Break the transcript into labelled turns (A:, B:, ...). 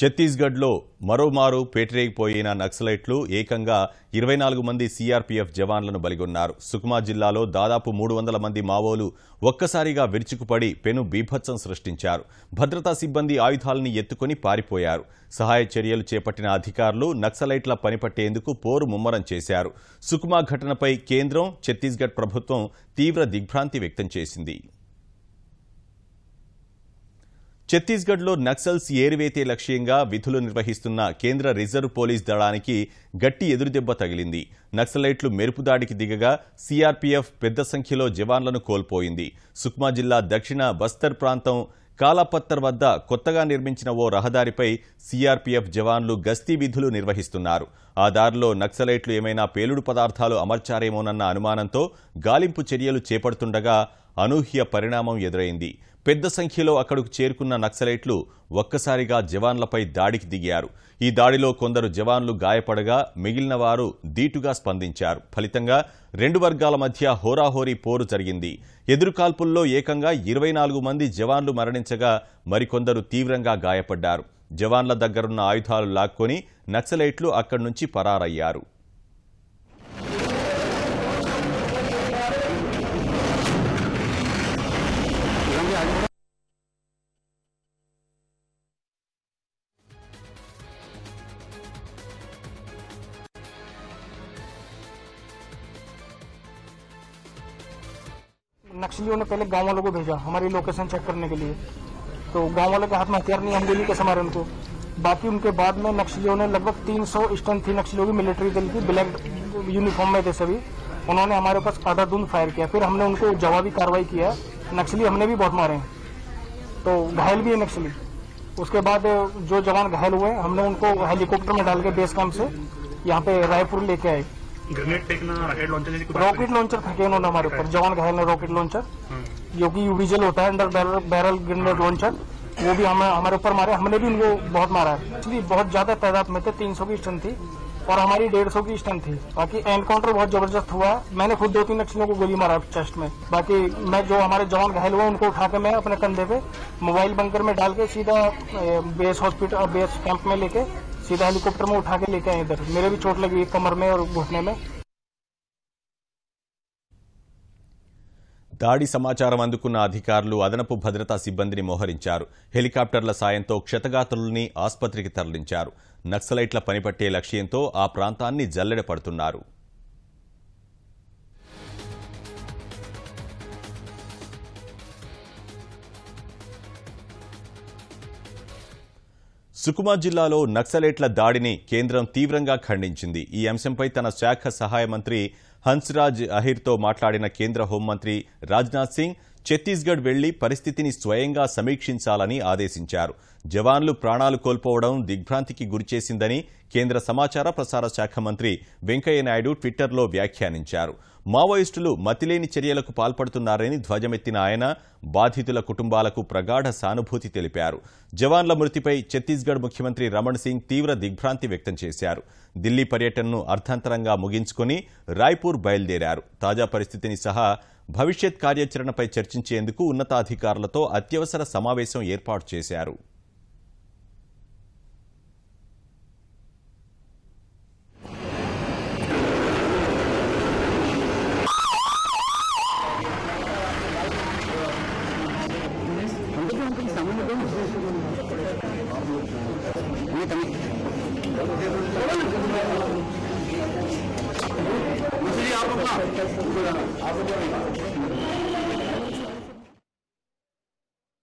A: ఛత్తీస్గఢ్లో మరోమారు పేటరేగిపోయిన నక్సలైట్లు ఏకంగా 24 మంది సీఆర్పీఎఫ్ జవాన్లను బలిగొన్నారు. సుకుమా జిల్లాలో దాదాపు 300 మంది మావోలు ఒక్కసారిగా విరుచుకుపడి పెను బీభత్సం సృష్టించారు. భద్రతా సిబ్బంది ఆయుధాలను ఎత్తుకొని పారిపోయారు. సహాయ చర్యలు చేపట్టిన అధికారులు నక్సలైట్ల పనిపట్టేందుకు పోరు ముమ్మరం చేశారు. సుకుమా ఘటనపై కేంద్రం, ఛత్తీస్గఢ్ ప్రభుత్వం తీవ్ర దిగ్భ్రాంతి వ్యక్తం చేసింది. ఛత్తీస్గఢ్లో నక్సల్స్ ఏరివేతే లక్ష్యంగా విధులు నిర్వహిస్తున్న కేంద్ర రిజర్వ్ పోలీస్ దళానికి గట్టి ఎదురుదెబ్బ తగిలింది. నక్సలైట్లు మెరుపుదాడికి దిగగా సీఆర్పీఎఫ్ పెద్ద సంఖ్యలో జవాన్లను కోల్పోయింది. సుక్మా జిల్లా దక్షిణ బస్తర్ ప్రాంతం కాలాపత్తర్ వద్ద కొత్తగా నిర్మించిన ఓ రహదారిపై సీఆర్పీఎఫ్ జవాన్లు గస్తీ విధులు నిర్వహిస్తున్నారు. ఆ దారిలో నక్సలైట్లు ఏమైనా పేలుడు పదార్థాలు అమర్చారేమోనన్న అనుమానంతో గాలింపు చర్యలు చేపడుతుండగా అనూహ్య పరిణామం ఎదురైంది. పెద్ద సంఖ్యలో అక్కడకు చేరుకున్న నక్సలైట్లు ఒక్కసారిగా జవాన్లపై దాడికి దిగారు. ఈ దాడిలో కొందరు జవాన్లు గాయపడగా మిగిలిన వారు ధీటుగా స్పందించారు. ఫలితంగా రెండు వర్గాల మధ్య హోరాహోరీ పోరు జరిగింది. ఎదురుకాల్పుల్లో ఏకంగా 24 మంది జవాన్లు మరణించగా మరికొందరు తీవ్రంగా గాయపడ్డారు. జవాన్ల దగ్గరున్న ఆయుధాలు లాక్కొని నక్సలైట్లు అక్కడి నుంచి పరారయ్యారు.
B: नक्सलियों ने पहले गांव वालों को भेजा हमारी लोकेशन चेक करने के लिए, तो गांव वालों के हाथ में हथियार नहीं, हम गोली कैसे मारे उनको। बाकी उनके बाद में नक्सलियों ने लगभग 300 स्ट्रेंथ थी नक्सलियों की, मिलिट्री दल की, ब्लैक यूनिफॉर्म में थे सभी। उन्होंने हमारे पास अंधाधुंध फायर किया, फिर हमने उनको जवाबी कार्रवाई किया। नक्सली हमने भी बहुत मारे हैं, तो घायल भी है नक्सली। उसके बाद जो जवान घायल हुए हमने उनको हेलीकॉप्टर में डाल के बेस कैंप से यहाँ पे रायपुर लेके आए।
C: ग्रेनेड फेंकना,
B: रॉकेट लॉन्चर फेंके उन्होंने हमारे ऊपर, जवान घायल ने रॉकेट लॉन्चर जो कि यूडीजल होता है, अंडर बैरल ग्रेनेड लॉन्चर, वो भी हमारे ऊपर मारे। हमने भी उनको बहुत मारा है, इसलिए बहुत ज्यादा तादाद में थे, 300 की स्ट्रेंथ थी और हमारी 150 की स्ट्रेंथ थी। बाकी एनकाउंटर बहुत जबरदस्त हुआ है, मैंने खुद 2-3 नक्सलियों को गोली मारा चेस्ट में। बाकी मैं जो हमारे जवान घायल हुए उनको उठा के मैं अपने कंधे पे मोबाइल बंकर में डाल के सीधा बेस हॉस्पिटल बेस कैंप में लेके सीधा हेलीकॉप्टर में उठा के लेके आए इधर। मेरे भी चोट लगी कमर में और घुटने में।
A: దాడి సమాచారం అందుకున్న అధికారులు అదనపు భద్రతా సిబ్బందిని మోహరించారు. హెలికాప్టర్ల సాయంతో క్షతగాత్రుల్ని ఆసుపత్రికి తరలించారు. నక్సలైట్ల పనిపట్టే లక్ష్యంతో ఆ ప్రాంతాన్ని జల్లెడ పడుతున్నారు. సుకుమా జిల్లాలో నక్సలైట్ల దాడిని కేంద్రం తీవ్రంగా ఖండించింది. ఈ అంశంపై తన శాఖ సహాయ మంత్రి హన్స్రాజ్ అహిర్తో మాట్లాడిన కేంద్ర హోంమంత్రి రాజ్నాథ్ సింగ్ ఛత్తీస్గఢ్ వెళ్లి పరిస్థితిని స్వయంగా సమీక్షించాలని ఆదేశించారు. జవాన్లు ప్రాణాలు కోల్పోవడం దిగ్భ్రాంతికి గురిచేసిందని కేంద్ర సమాచార ప్రసార శాఖ మంత్రి వెంకయ్యనాయుడు ట్విట్టర్లో వ్యాఖ్యానించారు. మావోయిస్టులు మతిలేని చర్యలకు పాల్పడుతున్నారని ధ్వజమెత్తిన ఆయన బాధితుల కుటుంబాలకు ప్రగాఢ సానుభూతి తెలిపారు. జవాన్ల మృతిపై ఛత్తీస్గఢ్ ముఖ్యమంత్రి రమణ్ సింగ్ తీవ్ర దిగ్భ్రాంతి వ్యక్తం చేశారు. ఢిల్లీ పర్యటనను అర్థంతరంగా ముగించుకుని రాయ్పూర్ బయలుదేరారు. తాజా పరిస్థితిని సహా భవిష్యత్ కార్యాచరణపై చర్చించేందుకు ఉన్నతాధికారులతో అత్యవసర సమావేశం ఏర్పాటు చేశారు.
C: आप